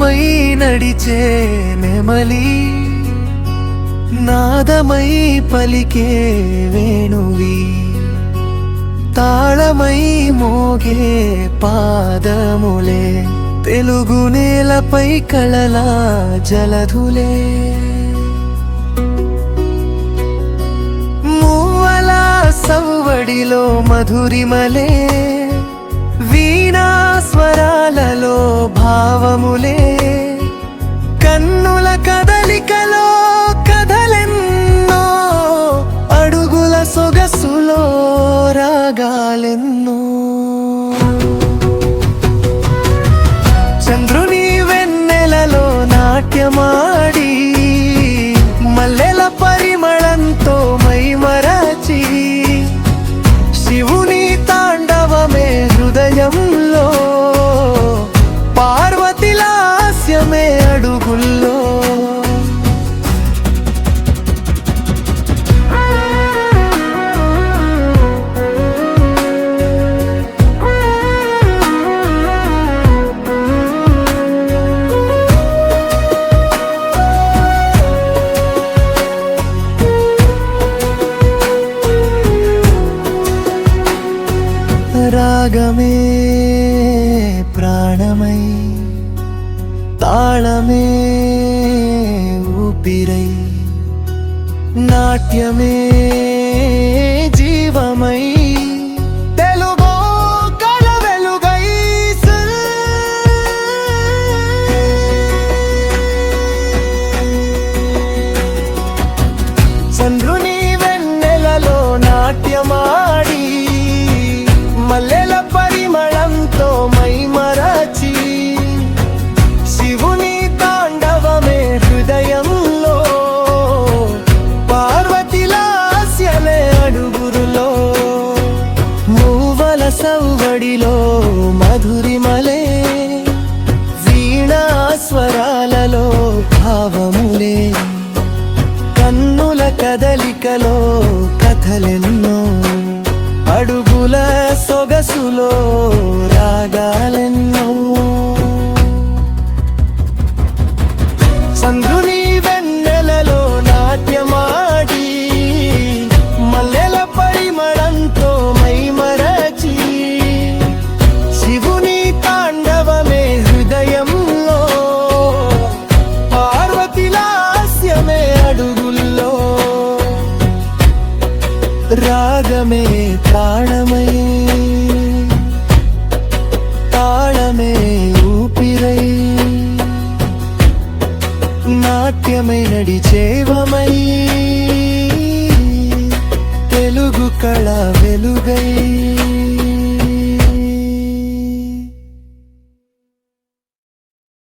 నాదమై నడిచే నెమలి, నాదమై పలికే వేణువి, తాళమై మోగే పాదములే, తెలుగు నేలపై కళలా జలధులే. మూవల సవ్వడిలో మధురిమలే, వీణా స్వరాలలో భావములే, కన్నుల కదలికలో కథలెన్నో, అడుగుల సొగసులో రాగాలెన్నో. చంద్రుని వెన్నెలలో నాట్యమాడి, మల్లెల పరిమళంతో మైమరచి, శివుని తాండవమే హృదయంలో, పార్వతి లాస్యమే అడుగుల్లో. రాగమే ప్రాణమై, తాళమే ఊపిరై, నాట్యమే జీవమై, తెలుగో కళ వెలుగై. చంద్రుని వెన్నెలలో నాట్యమాడి, మల్లెల పరిమళంతో మైమరచి, శివుని తాండవమే హృదయంలో, పార్వతి లాస్యమే అడుగురులో. మూవల సవ్వడిలో మధురిమలే, వీణా స్వరాలలో భావములే, కన్నుల కదలికలో కథలెన్నో, అడుగుల సొగసులో రాగాలెన్నో.